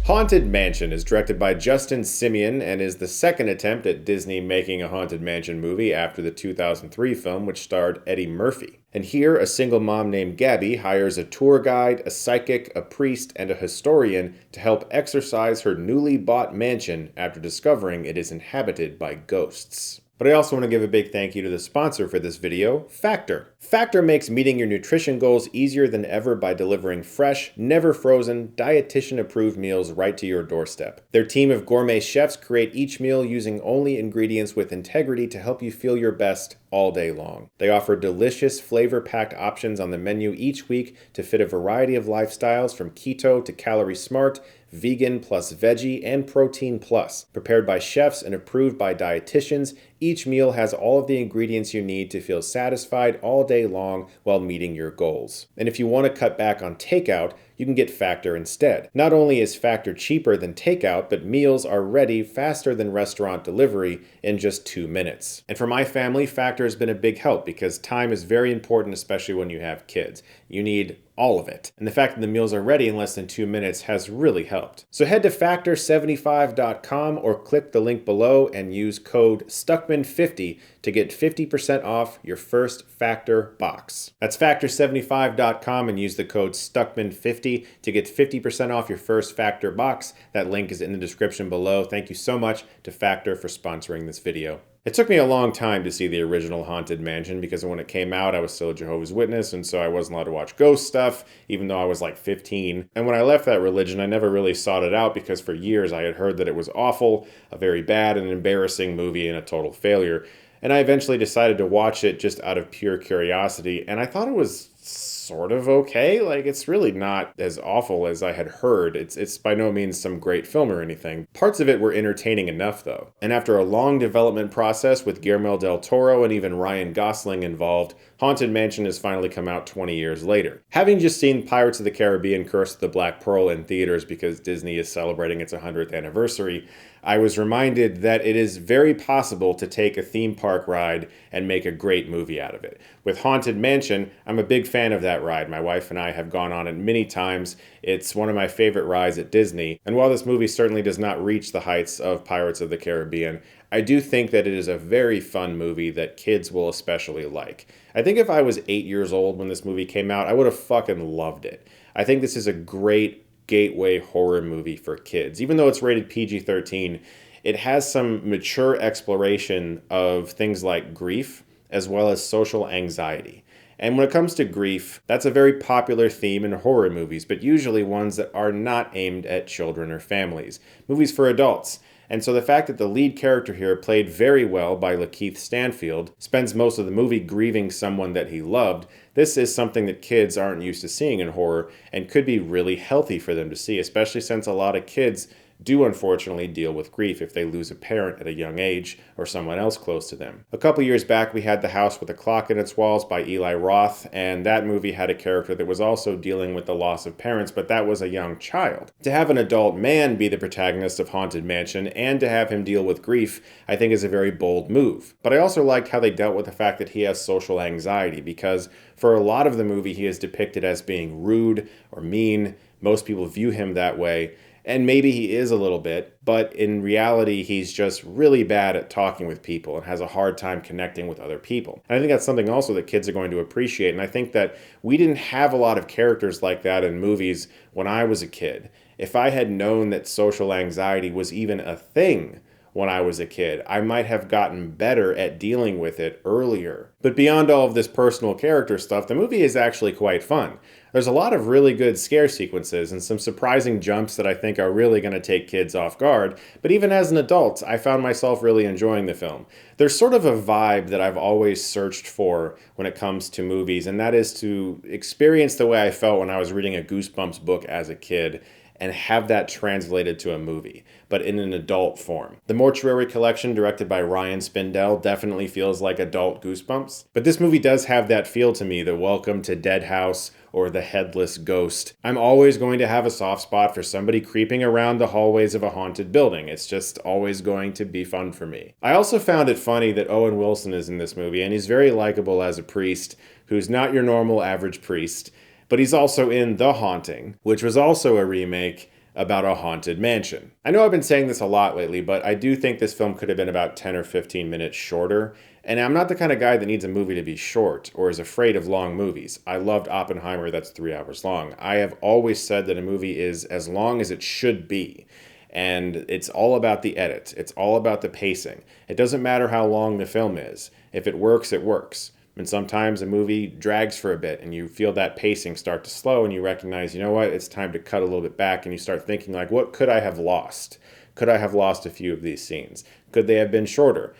Haunted Mansion is directed by Justin Simien and is the second attempt at Disney making a Haunted Mansion movie after the 2003 film, which starred Eddie Murphy. And here, a single mom named Gabby hires a tour guide, a psychic, a priest, and a historian to help exorcise her newly bought mansion after discovering it is inhabited by ghosts. But I also want to give a big thank you to the sponsor for this video, Factor. Factor makes meeting your nutrition goals easier than ever by delivering fresh, never frozen, dietitian-approved meals right to your doorstep. Their team of gourmet chefs create each meal using only ingredients with integrity to help you feel your best all day long. They offer delicious, flavor-packed options on the menu each week to fit a variety of lifestyles from keto to calorie smart, vegan plus veggie, and protein plus. Prepared by chefs and approved by dietitians, each meal has all of the ingredients you need to feel satisfied all day long while meeting your goals. And if you want to cut back on takeout, you can get Factor instead. Not only is Factor cheaper than takeout, but meals are ready faster than restaurant delivery in just 2 minutes. And for my family, Factor has been a big help because time is very important, especially when you have kids. You need all of it. And the fact that the meals are ready in less than 2 minutes has really helped. So head to factor75.com or click the link below and use code Stuckmann50 to get 50% off your first Factor box. That's factor75.com and use the code Stuckmann50 to get 50% off your first Factor box. That link is in the description below. Thank you so much to Factor for sponsoring this video. It took me a long time to see the original Haunted Mansion because when it came out, I was still a Jehovah's Witness, and so I wasn't allowed to watch ghost stuff, even though I was like 15. And when I left that religion, I never really sought it out because for years I had heard that it was awful, a very bad and embarrassing movie and a total failure. And I eventually decided to watch it just out of pure curiosity, and I thought it was sort of okay. Like, it's really not as awful as I had heard. It's by no means some great film or anything. Parts of it were entertaining enough, though. And after a long development process with Guillermo del Toro and even Ryan Gosling involved, Haunted Mansion has finally come out 20 years later. Having just seen Pirates of the Caribbean: Curse of the Black Pearl in theaters because Disney is celebrating its 100th anniversary, I was reminded that it is very possible to take a theme park ride and make a great movie out of it. With Haunted Mansion, I'm a big fan of that ride. My wife and I have gone on it many times. It's one of my favorite rides at Disney. And while this movie certainly does not reach the heights of Pirates of the Caribbean, I do think that it is a very fun movie that kids will especially like. I think if I was 8 years old when this movie came out, I would have fucking loved it. I think this is a great gateway horror movie for kids. Even though it's rated PG-13, it has some mature exploration of things like grief as well as social anxiety. And when it comes to grief, that's a very popular theme in horror movies, but usually ones that are not aimed at children or families. Movies for adults. And so the fact that the lead character here, played very well by LaKeith Stanfield, spends most of the movie grieving someone that he loved, this is something that kids aren't used to seeing in horror and could be really healthy for them to see, especially since a lot of kids do unfortunately deal with grief if they lose a parent at a young age or someone else close to them. A couple years back, we had The House with a Clock in Its Walls by Eli Roth, and that movie had a character that was also dealing with the loss of parents, but that was a young child. To have an adult man be the protagonist of Haunted Mansion and to have him deal with grief, I think is a very bold move. But I also liked how they dealt with the fact that he has social anxiety, because for a lot of the movie he is depicted as being rude or mean. Most people view him that way. And maybe he is a little bit, but in reality, he's just really bad at talking with people and has a hard time connecting with other people. And I think that's something also that kids are going to appreciate. And I think that we didn't have a lot of characters like that in movies when I was a kid. If I had known that social anxiety was even a thing when I was a kid, I might have gotten better at dealing with it earlier. But beyond all of this personal character stuff, the movie is actually quite fun. There's a lot of really good scare sequences and some surprising jumps that I think are really going to take kids off guard, but even as an adult, I found myself really enjoying the film. There's sort of a vibe that I've always searched for when it comes to movies, and that is to experience the way I felt when I was reading a Goosebumps book as a kid, and have that translated to a movie, but in an adult form. The Mortuary Collection, directed by Ryan Spindell, definitely feels like adult Goosebumps, but this movie does have that feel to me, the Welcome to Dead House or the Headless Ghost. I'm always going to have a soft spot for somebody creeping around the hallways of a haunted building. It's just always going to be fun for me. I also found it funny that Owen Wilson is in this movie, and he's very likable as a priest who's not your normal average priest. But he's also in The Haunting, which was also a remake about a haunted mansion. I know I've been saying this a lot lately, but I do think this film could have been about 10 or 15 minutes shorter. And I'm not the kind of guy that needs a movie to be short or is afraid of long movies. I loved Oppenheimer, that's 3 hours long. I have always said that a movie is as long as it should be. And it's all about the edit. It's all about the pacing. It doesn't matter how long the film is. If it works, it works. And sometimes a movie drags for a bit and you feel that pacing start to slow and you recognize, you know what, it's time to cut a little bit back, and you start thinking like, what could I have lost? Could I have lost a few of these scenes? Could they have been shorter?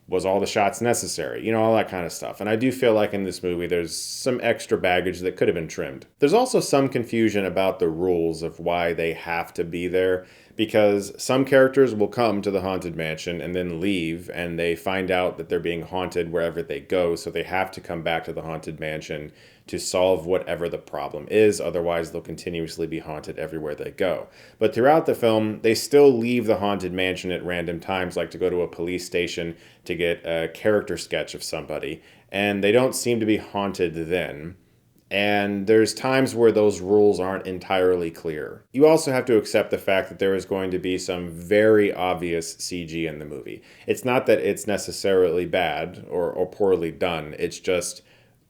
Was all the shots necessary? You know, all that kind of stuff. And I do feel like in this movie there's some extra baggage that could have been trimmed. There's also some confusion about the rules of why they have to be there, because some characters will come to the haunted mansion and then leave, and they find out that they're being haunted wherever they go, so they have to come back to the haunted mansion to solve whatever the problem is. Otherwise, they'll continuously be haunted everywhere they go. But throughout the film, they still leave the haunted mansion at random times, like to go to a police station to get a character sketch of somebody, and they don't seem to be haunted then. And there's times where those rules aren't entirely clear. You also have to accept the fact that there is going to be some very obvious CG in the movie. It's not that it's necessarily bad or poorly done, it's just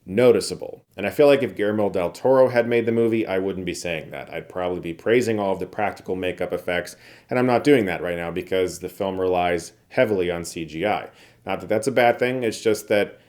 noticeable. And I feel like if Guillermo del Toro had made the movie, I wouldn't be saying that. I'd probably be praising all of the practical makeup effects, and I'm not doing that right now because the film relies heavily on CGI. Not that that's a bad thing, it's just that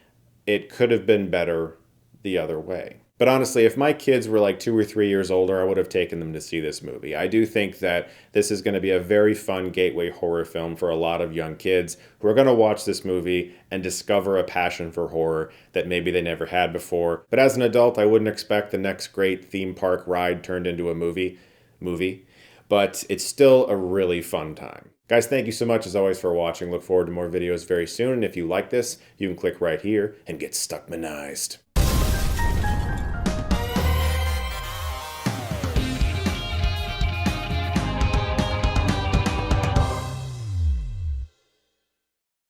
it could have been better the other way. But honestly, if my kids were like 2 or 3 years older, I would have taken them to see this movie. I do think that this is going to be a very fun gateway horror film for a lot of young kids who are going to watch this movie and discover a passion for horror that maybe they never had before. But as an adult, I wouldn't expect the next great theme park ride turned into a movie. But it's still a really fun time. Guys, thank you so much as always for watching. Look forward to more videos very soon. And if you like this, you can click right here and get Stuckmanized.